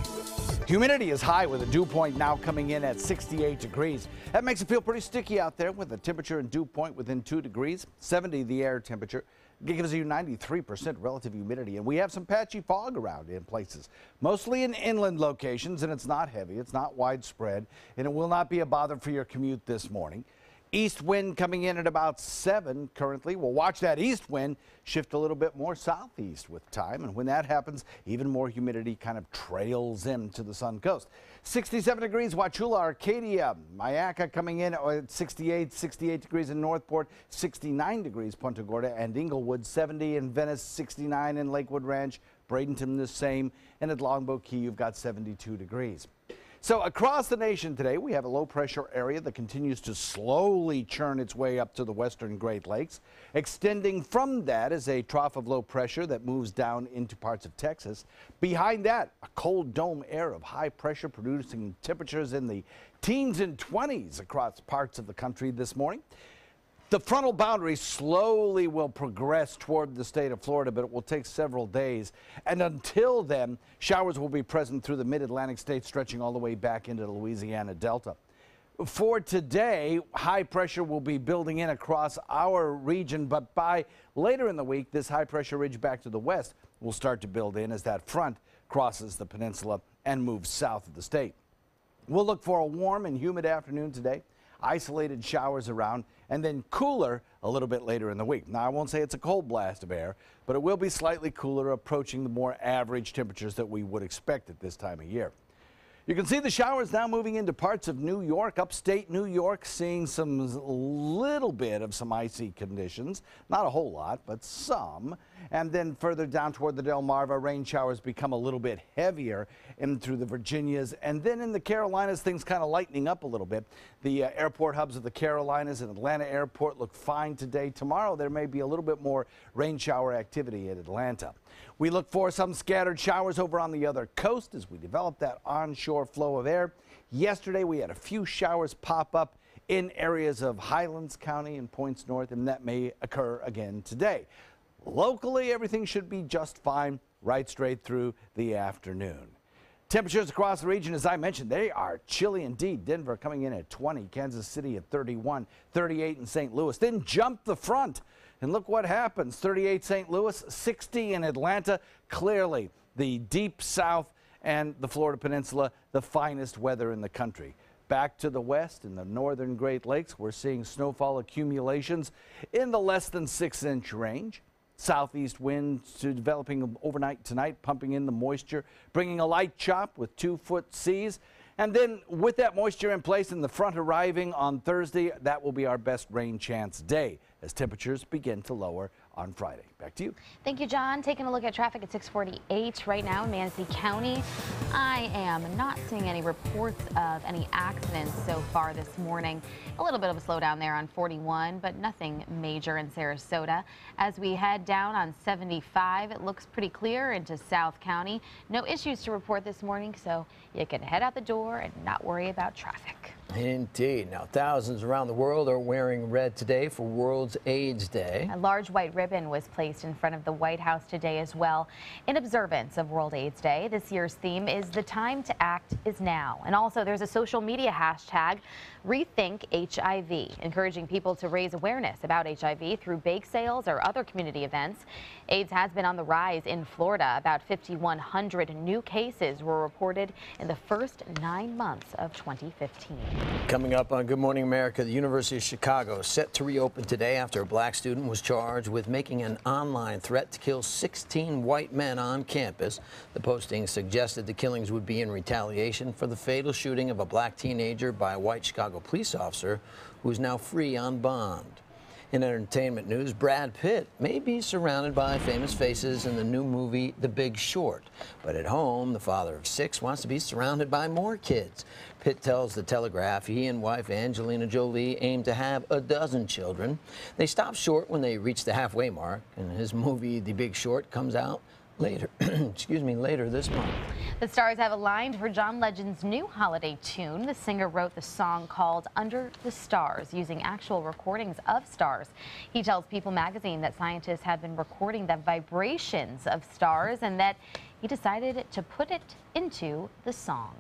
Humidity is high with a dew point now coming in at 68 degrees. That makes it feel pretty sticky out there with the temperature and dew point within 2 degrees. 70 the air temperature. It gives you 93% relative humidity, and we have some patchy fog around in places, mostly in inland locations, and it's not heavy, it's not widespread, and it will not be a bother for your commute this morning. East wind coming in at about 7 currently. We'll watch that east wind shift a little bit more southeast with time, and when that happens, even more humidity kind of trails into the Sun Coast. 67 degrees, Wauchula, Arcadia, Myakka coming in at 68 degrees in Northport, 69 degrees Punta Gorda and Inglewood, 70 in Venice, 69 in Lakewood Ranch, Bradenton the same, and at Longboat Key you've got 72 degrees. So across the nation today, we have a low pressure area that continues to slowly churn its way up to the western Great Lakes. Extending from that is a trough of low pressure that moves down into parts of Texas. Behind that, a cold dome air of high pressure producing temperatures in the teens and 20s across parts of the country this morning. The frontal boundary slowly will progress toward the state of Florida, but it will take several days. And until then, showers will be present through the mid-Atlantic states, stretching all the way back into the Louisiana Delta. For today, high pressure will be building in across our region, but by later in the week, this high pressure ridge back to the west will start to build in as that front crosses the peninsula and moves south of the state. We'll look for a warm and humid afternoon today. Isolated showers around, and then cooler a little bit later in the week. Now, I won't say it's a cold blast of air, but it will be slightly cooler, approaching the more average temperatures that we would expect at this time of year. You can see the showers now moving into parts of New York, upstate New York, seeing some little bit of some icy conditions. Not a whole lot, but some. And then further down toward the Delmarva, rain showers become a little bit heavier in through the Virginias. And then in the Carolinas, things kind of lightening up a little bit. The airport hubs of the Carolinas and Atlanta Airport look fine today. Tomorrow, there may be a little bit more rain shower activity at Atlanta. We look for some scattered showers over on the other coast as we develop that onshore flow of air. Yesterday, we had a few showers pop up in areas of Highlands County and points north, and that may occur again today. Locally, everything should be just fine right straight through the afternoon. Temperatures across the region, as I mentioned, they are chilly indeed. Denver coming in at 20, Kansas City at 31, 38 in St. Louis. Then jump the front. And look what happens. 38 St. Louis, 60 in Atlanta. Clearly, the deep south and the Florida Peninsula, the finest weather in the country. Back to the west in the northern Great Lakes, we're seeing snowfall accumulations in the less than 6-inch range. Southeast winds developing overnight tonight, pumping in the moisture, bringing a light chop with 2-foot seas. And then with that moisture in place and the front arriving on Thursday, that will be our best rain chance day as temperatures begin to lower on Friday. Back to you. Thank you, John. Taking a look at traffic at 648 right now in Manatee County. I am not seeing any reports of any accidents so far this morning. A little bit of a slowdown there on 41, but nothing major in Sarasota. As we head down on 75, it looks pretty clear into South County. No issues to report this morning, so you can head out the door and not worry about traffic. Indeed. Now, thousands around the world are wearing red today for World AIDS Day. A large white ribbon was placed in front of the White House today as well in observance of World AIDS Day. This year's theme is "The Time to Act is Now." And also there's a social media hashtag, Rethink HIV, encouraging people to raise awareness about HIV through bake sales or other community events. AIDS has been on the rise in Florida. About 5,100 new cases were reported in the first 9 months of 2015. Coming up on Good Morning America, the University of Chicago is set to reopen today after a black student was charged with making an online threat to kill 16 white men on campus. The posting suggested the killings would be in retaliation for the fatal shooting of a black teenager by a white Chicago police officer who is now free on bond. In entertainment news, Brad Pitt may be surrounded by famous faces in the new movie The Big Short. But at home, the father of 6 wants to be surrounded by more kids. Pitt tells The Telegraph he and wife Angelina Jolie aim to have a dozen children. They stop short when they reach the halfway mark, and his movie The Big Short comes out later this month. The stars have aligned for John Legend's new holiday tune. The singer wrote the song called Under the Stars using actual recordings of stars. He tells People magazine that scientists have been recording the vibrations of stars and that he decided to put it into the song.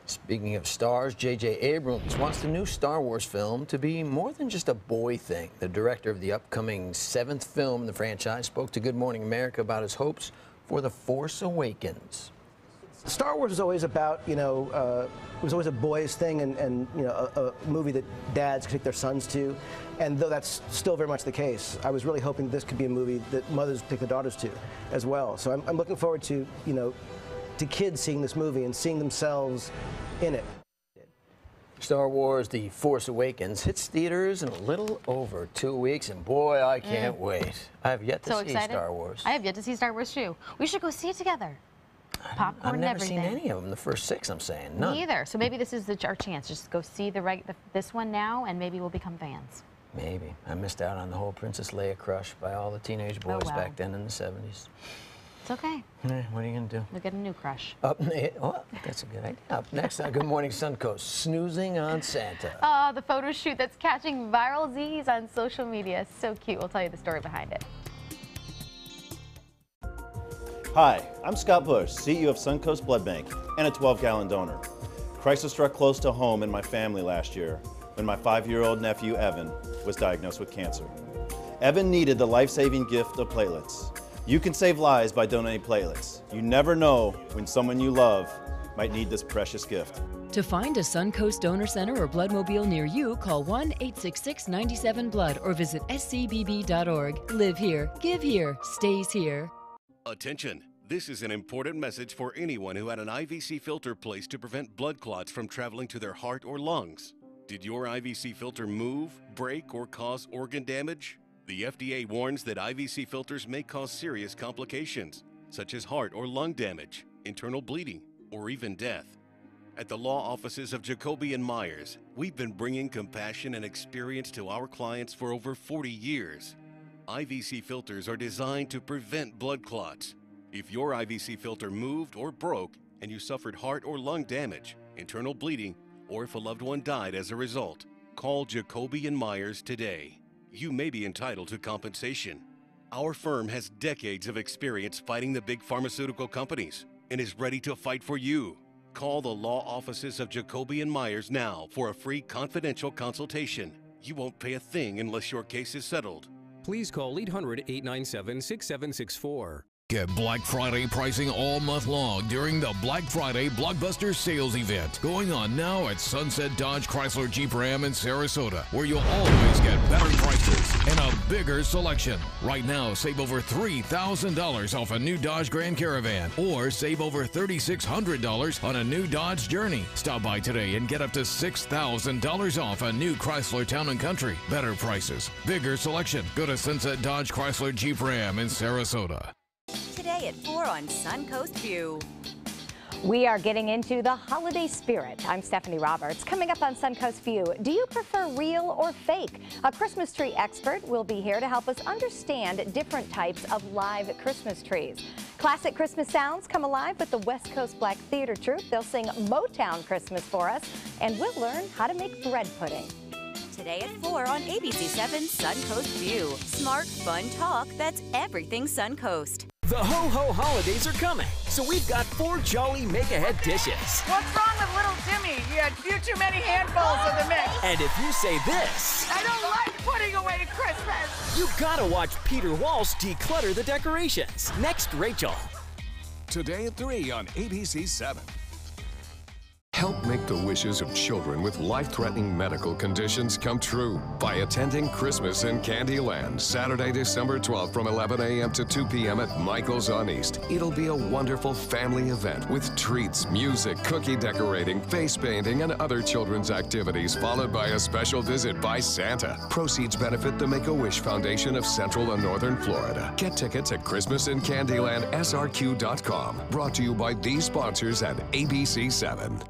Speaking of stars, J.J. Abrams wants the new Star Wars film to be more than just a boy thing. The director of the upcoming 7th film in the franchise spoke to Good Morning America about his hopes for The Force Awakens. Star Wars was always about, it was always a boys thing and a movie that dads could take their sons to. And though that's still very much the case, I was really hoping this could be a movie that mothers take their daughters to as well. So I'm looking forward to, to kids seeing this movie and seeing themselves in it. Star Wars The Force Awakens hits theaters in a little over 2 weeks, and boy, I can't wait. I have yet to see Star Wars. I have yet to see Star Wars too. We should go see it together. Popcorn and everything. I've never seen any of them, the first 6 I'm saying. None. Me either. So maybe this is our chance. Just go see this one now, and maybe we'll become fans. Maybe. I missed out on the whole Princess Leia crush by all the teenage boys back then in the 70s. It's okay. What are you going to do? We'll get a new crush. Well, that's a good idea. Up next on Good Morning Suncoast, snoozing on Santa. Oh, the photo shoot that's catching viral Z's on social media. So cute. We'll tell you the story behind it. Hi, I'm Scott Bush, CEO of Suncoast Blood Bank and a 12-gallon donor. Crisis struck close to home in my family last year when my 5-year-old nephew, Evan, was diagnosed with cancer. Evan needed the life-saving gift of platelets. You can save lives by donating platelets. You never know when someone you love might need this precious gift. To find a Suncoast Donor Center or Bloodmobile near you, call 1-866-97-BLOOD or visit scbb.org. Live here, give here, stays here. Attention! This is an important message for anyone who had an IVC filter placed to prevent blood clots from traveling to their heart or lungs. Did your IVC filter move, break, or cause organ damage? The FDA warns that IVC filters may cause serious complications, such as heart or lung damage, internal bleeding, or even death. At the law offices of Jacoby & Myers, we've been bringing compassion and experience to our clients for over 40 years. IVC filters are designed to prevent blood clots. If your IVC filter moved or broke and you suffered heart or lung damage, internal bleeding, or if a loved one died as a result, call Jacoby & Myers today. You may be entitled to compensation. Our firm has decades of experience fighting the big pharmaceutical companies and is ready to fight for you. Call the law offices of Jacoby & Myers now for a free confidential consultation. You won't pay a thing unless your case is settled. Please call 800-897-6764. Get Black Friday pricing all month long during the Black Friday Blockbuster Sales Event going on now at Sunset Dodge Chrysler Jeep Ram in Sarasota, where you'll always get better prices and a bigger selection. Right now, save over $3,000 off a new Dodge Grand Caravan or save over $3,600 on a new Dodge Journey. Stop by today and get up to $6,000 off a new Chrysler Town & Country. Better prices, bigger selection. Go to Sunset Dodge Chrysler Jeep Ram in Sarasota. Today at 4 on Suncoast View. We are getting into the holiday spirit. I'm Stephanie Roberts. Coming up on Suncoast View, do you prefer real or fake? A Christmas tree expert will be here to help us understand different types of live Christmas trees. Classic Christmas sounds come alive with the West Coast Black Theater Troupe. They'll sing Motown Christmas for us, and we'll learn how to make bread pudding. Today at 4 on ABC7 Suncoast View. Smart, fun talk that's everything Suncoast. The ho-ho holidays are coming, so we've got 4 jolly make-ahead dishes. What's wrong with little Timmy? You had a few too many handfuls of the mix. And if you say this... I don't like putting away Christmas! You gotta watch Peter Walsh declutter the decorations. Next, Rachel. Today at 3 on ABC7. Help make the wishes of children with life-threatening medical conditions come true by attending Christmas in Candyland, Saturday, December 12th from 11 a.m. to 2 p.m. at Michael's on East. It'll be a wonderful family event with treats, music, cookie decorating, face painting, and other children's activities, followed by a special visit by Santa. Proceeds benefit the Make-A-Wish Foundation of Central and Northern Florida. Get tickets at ChristmasinCandylandSRQ.com. Brought to you by these sponsors at ABC7.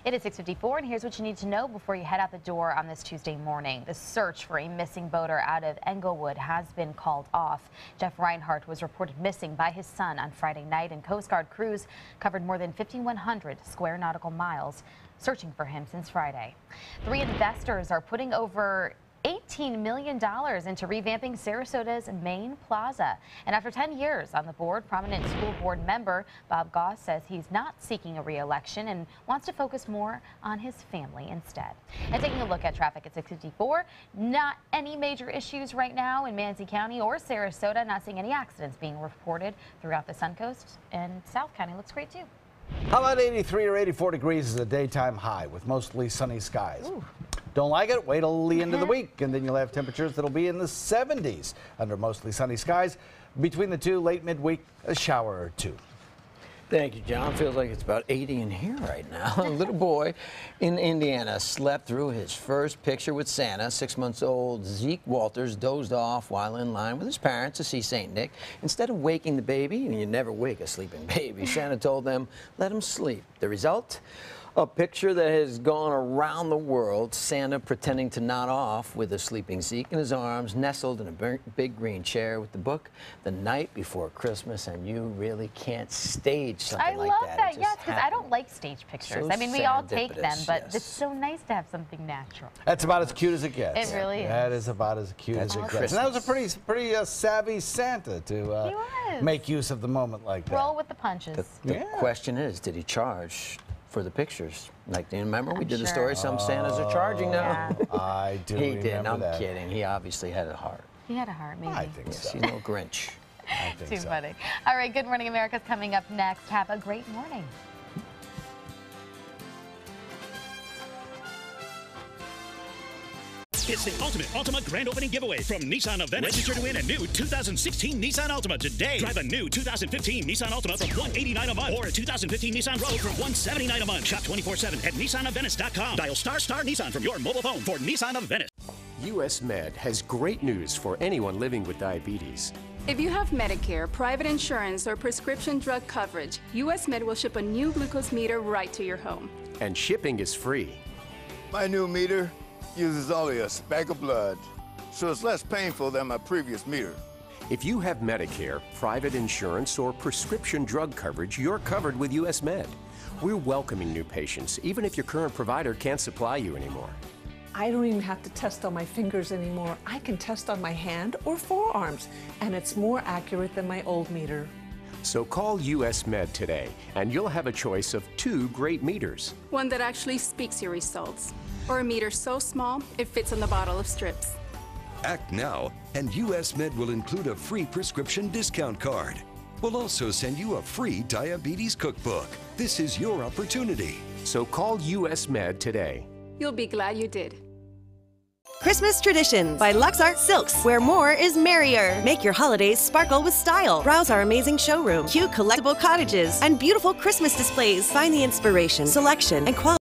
It is 6:54, and here's what you need to know before you head out the door on this Tuesday morning. The search for a missing boater out of Englewood has been called off. Jeff Reinhardt was reported missing by his son on Friday night, and Coast Guard crews covered more than 5,100 square nautical miles searching for him since Friday. 3 investors are putting over $18 million into revamping Sarasota's main plaza. And after 10 years on the board, prominent school board member Bob Goss says he's not seeking a re-election and wants to focus more on his family instead. And taking a look at traffic at 6:54, not any major issues right now in Manatee County or Sarasota. Not seeing any accidents being reported throughout the Suncoast, and South County looks great too. How about 83 or 84 degrees is a daytime high with mostly sunny skies. Ooh. Don't like it? Wait till the end of the week, and then you'll have temperatures that'll be in the 70s under mostly sunny skies. Between the two, late midweek, a shower or two. Thank you, John. Feels like it's about 80 in here right now. A little boy in Indiana slept through his first picture with Santa. 6-month-old Zeke Walters dozed off while in line with his parents to see St. Nick. Instead of waking the baby, and you never wake a sleeping baby, Santa told them, let him sleep. The result? A picture that has gone around the world. Santa pretending to nod off with a sleeping Zeke in his arms, nestled in a big green chair with the book The Night Before Christmas, and you really can't stage something like that. I love that, yes, because I don't like stage pictures. So I mean, we all take them, but yes. it's so nice to have something natural. That's about as cute as it gets. It really is. That is about as cute as it gets. And that was a pretty savvy Santa to make use of the moment like that. Roll with the punches. The question is, did he charge for the pictures? Like, do you remember we did the story? Some Santas are charging now. Yeah. I do He remember didn't. I'm that. kidding. He obviously had a heart. He had a heart, maybe. I think so. He's no Grinch. I think Too so. funny. All right, Good Morning America's coming up next. Have a great morning. It's the ultimate Altima grand opening giveaway from Nissan of Venice. Register to win a new 2016 Nissan Altima today. Drive a new 2015 Nissan Altima from $189 a month or a 2015 Nissan Rogue from $179 a month. Shop 24/7 at nissanofvenice.com. Dial ** Nissan from your mobile phone for Nissan of Venice. US Med has great news for anyone living with diabetes. If you have Medicare, private insurance, or prescription drug coverage, US Med will ship a new glucose meter right to your home. And shipping is free. My new meter uses only a speck of blood, so it's less painful than my previous meter. If you have Medicare, private insurance, or prescription drug coverage, you're covered with US Med. We're welcoming new patients, even if your current provider can't supply you anymore. I don't even have to test on my fingers anymore. I can test on my hand or forearms, and it's more accurate than my old meter. So call US Med today, and you'll have a choice of 2 great meters. One that actually speaks your results, or a meter so small it fits on the bottle of strips. Act now, and US Med will include a free prescription discount card. We'll also send you a free diabetes cookbook. This is your opportunity. So call US Med today. You'll be glad you did. Christmas Traditions by Lux Art Silks, where more is merrier. Make your holidays sparkle with style. Browse our amazing showroom, cute collectible cottages, and beautiful Christmas displays. Find the inspiration, selection, and quality